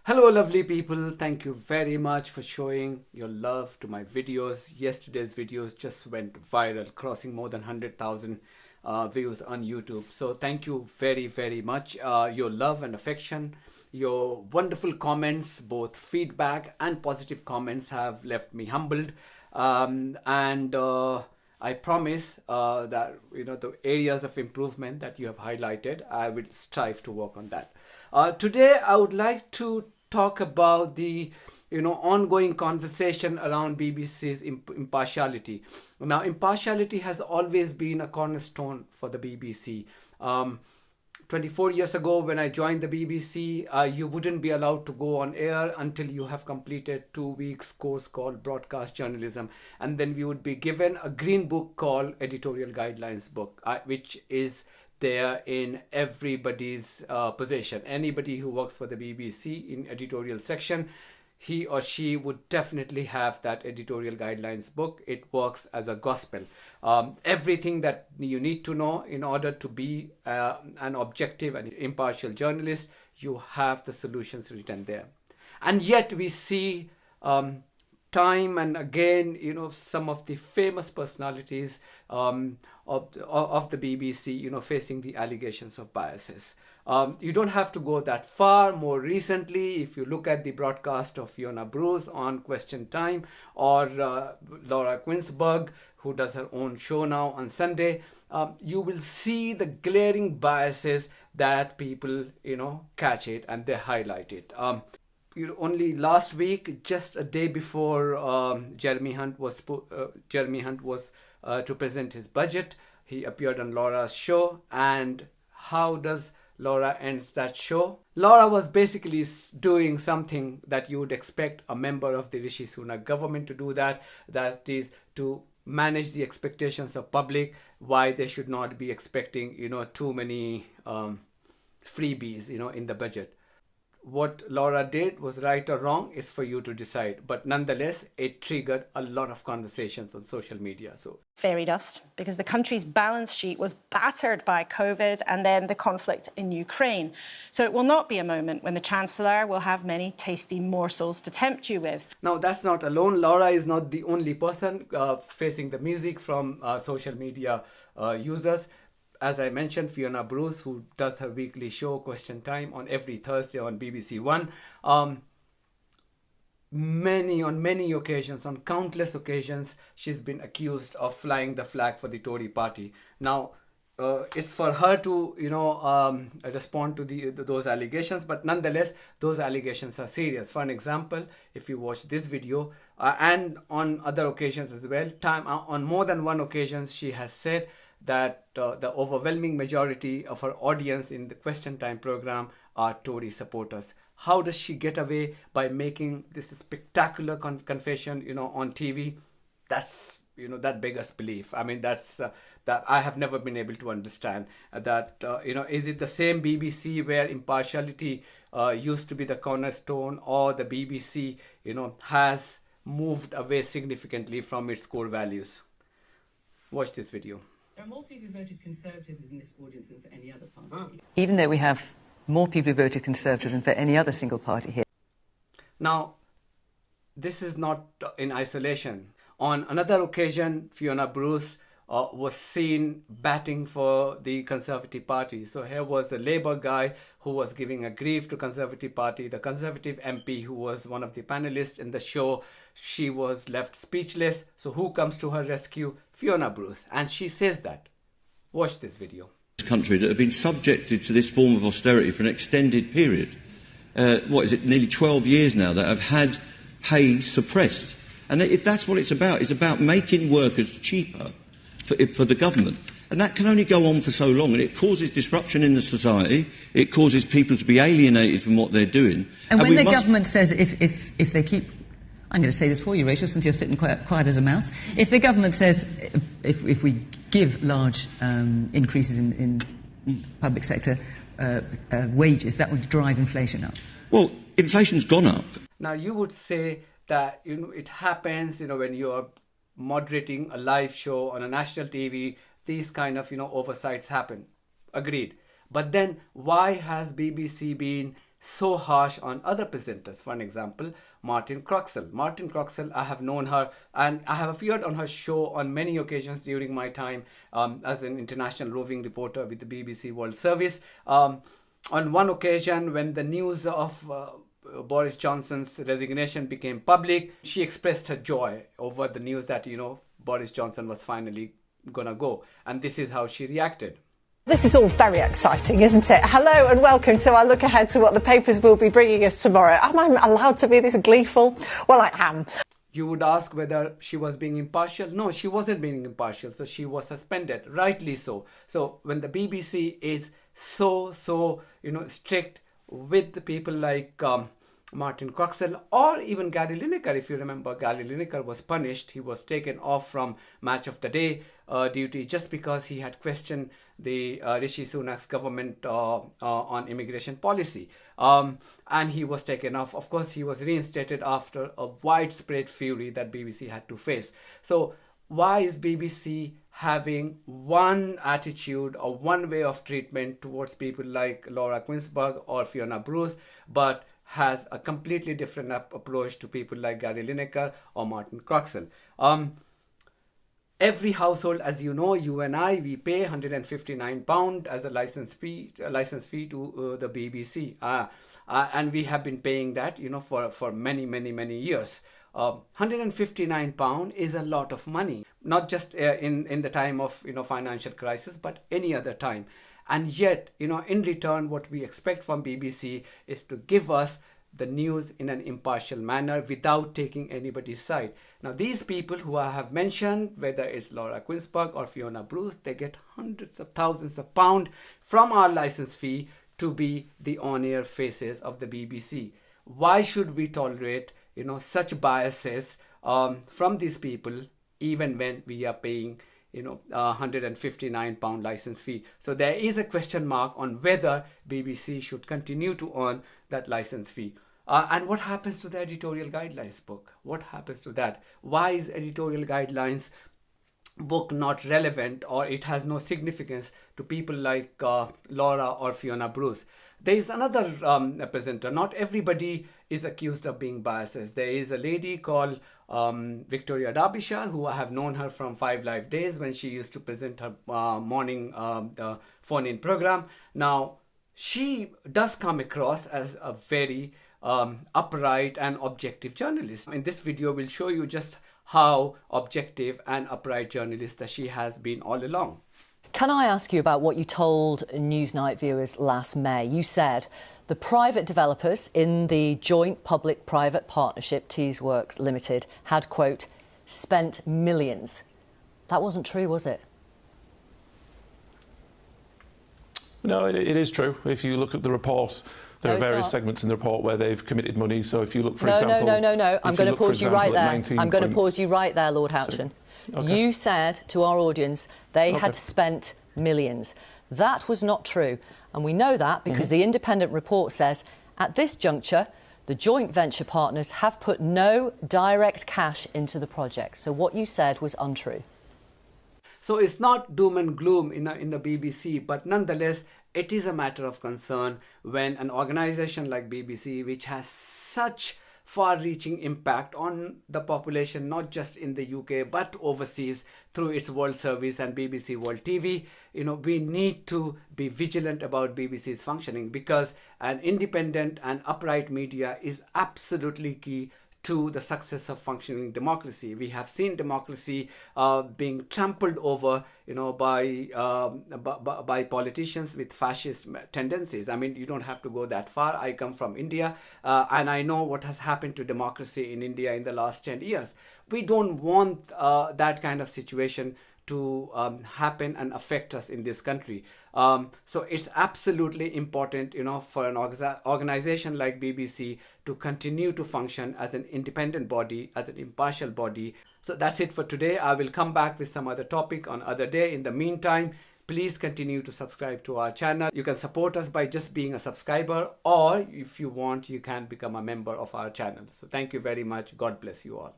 Hello, lovely people. Thank you very much for showing your love to my videos. Yesterday's videos just went viral, crossing more than 100,000 views on YouTube. So thank you very, very much. Your love and affection, your wonderful comments, both feedback and positive comments have left me humbled. And I promise that the areas of improvement that you have highlighted, I will strive to work on that. Today, I would like to talk about the ongoing conversation around BBC's impartiality. Now, impartiality has always been a cornerstone for the BBC. 24 years ago, when I joined the BBC, you wouldn't be allowed to go on air until you have completed 2 weeks course called broadcast journalism, and then we would be given a green book called editorial guidelines book, which is there in everybody's possession. Anybody who works for the BBC in editorial section, he or she would definitely have that editorial guidelines book. It works as a gospel. Everything that you need to know in order to be an objective and impartial journalist, you have the solutions written there. And yet we see time and again, some of the famous personalities of the BBC, facing the allegations of biases. You don't have to go that far. More recently, if you look at the broadcast of Fiona Bruce on Question Time, or Laura Kuenssberg, who does her own show now on Sunday, you will see the glaring biases that people, catch it and they highlight it. Only last week, just a day before Jeremy Hunt was to present his budget, he appeared on Laura's show. And how does Laura ends that show? Laura was basically doing something that you would expect a member of the Rishi Sunak government to do, that is to manage the expectations of public, why they should not be expecting too many freebies in the budget. What Laura did was right or wrong is for you to decide. But nonetheless, it triggered a lot of conversations on social media. So fairy dust, because the country's balance sheet was battered by COVID and then the conflict in Ukraine. So it will not be a moment when the Chancellor will have many tasty morsels to tempt you with. Now, that's not alone. Laura is not the only person facing the music from social media users. As I mentioned, Fiona Bruce, who does her weekly show Question Time on every Thursday on BBC One, on many occasions, on countless occasions, she's been accused of flying the flag for the Tory party. Now, it's for her to respond to those allegations, but nonetheless, those allegations are serious. For an example, if you watch this video and on other occasions as well, on more than one occasion, she has said that the overwhelming majority of her audience in the Question Time program are Tory supporters. How does she get away by making this spectacular confession, on TV? That's, that beggars belief. I mean, that's that I have never been able to understand. Is it the same BBC where impartiality used to be the cornerstone, or the BBC, has moved away significantly from its core values? Watch this video. There are more people who voted Conservative in this audience than for any other party. Even though we have more people who voted Conservative than for any other single party here. Now, this is not in isolation. On another occasion, Fiona Bruce was seen batting for the Conservative Party. So here was a Labour guy who was giving a grief to Conservative Party. The Conservative MP, who was one of the panelists in the show, she was left speechless. So who comes to her rescue? Fiona Bruce. And she says that. Watch this video. Country that have been subjected to this form of austerity for an extended period. Nearly 12 years now, that have had pay suppressed. And if that's what it's about making workers cheaper for the government. And that can only go on for so long, and it causes disruption in the society. It causes people to be alienated from what they're doing. And when the government says if they keep... I'm going to say this for you, Rachel, since you're sitting quiet as a mouse. If the government says if we give large increases in public sector wages, that would drive inflation up. Well, inflation's gone up. Now, you would say that it happens when you're moderating a live show on a national TV, these kind of oversights happen. Agreed. But then why has BBC been so harsh on other presenters. For an example, Martin Croxall. Martin Croxall, I have known her and I have appeared on her show on many occasions during my time as an international roving reporter with the BBC World Service. On one occasion, when the news of Boris Johnson's resignation became public, she expressed her joy over the news that, Boris Johnson was finally gonna go. And this is how she reacted. This is all very exciting, isn't it? Hello and welcome to our look ahead to what the papers will be bringing us tomorrow. Am I allowed to be this gleeful? Well, I am. You would ask whether she was being impartial. No, she wasn't being impartial, so she was suspended, rightly so. So when the BBC is so strict with the people like Martin Croxall or even Gary Lineker, if you remember, Gary Lineker was punished. He was taken off from Match of the Day duty just because he had questioned the Rishi Sunak's government on immigration policy. And he was taken off. Of course, he was reinstated after a widespread fury that BBC had to face. So why is BBC having one attitude or one way of treatment towards people like Laura Kuenssberg or Fiona Bruce, but has a completely different approach to people like Gary Lineker or Martin Croxall? Every household, as you know, you and I, we pay £159 as a license fee to the BBC, and we have been paying that, for many years. £159 is a lot of money, not just in the time of financial crisis, but any other time. And yet, in return, what we expect from BBC is to give us the news in an impartial manner without taking anybody's side. Now, these people who I have mentioned, whether it's Laura Kuenssberg or Fiona Bruce, they get hundreds of thousands of pounds from our license fee to be the on-air faces of the BBC. Why should we tolerate, such biases from these people, even when we are paying £159 license fee? So there is a question mark on whether BBC should continue to earn that license fee. And what happens to the editorial guidelines book? What happens to that? Why is editorial guidelines book not relevant, or it has no significance to people like Laura or Fiona Bruce? There is another presenter. Not everybody is accused of being biased. There is a lady called Victoria Derbyshire, who I have known her from 5 Live Days when she used to present her morning phone-in program. Now, she does come across as a very upright and objective journalist. In this video, we'll show you just how objective and upright journalist that she has been all along. Can I ask you about what you told Newsnight viewers last May? You said the private developers in the joint public-private partnership Teesworks Limited had, quote, spent millions. That wasn't true, was it? No, it is true. If you look at the report, there are various segments in the report where they've committed money. So if you look, for example... No. I'm going to pause you right there. I'm going to pause you right there, Lord Houchin. Okay. You said to our audience they had spent millions. That was not true. And we know that because the independent report says, at this juncture, the joint venture partners have put no direct cash into the project. So what you said was untrue. So it's not doom and gloom in the BBC, but nonetheless, it is a matter of concern when an organization like BBC, which has such far-reaching impact on the population, not just in the UK, but overseas through its World Service and BBC World TV, we need to be vigilant about BBC's functioning, because an independent and upright media is absolutely key to the success of functioning democracy. We have seen democracy being trampled over, by politicians with fascist tendencies. I mean, you don't have to go that far. I come from India, and I know what has happened to democracy in India in the last 10 years. We don't want that kind of situation to happen and affect us in this country. So it's absolutely important, for an organization like BBC to continue to function as an independent body, as an impartial body. So that's it for today. I will come back with some other topic on other day. In the meantime, please continue to subscribe to our channel. You can support us by just being a subscriber, or if you want, you can become a member of our channel. So thank you very much. God bless you all.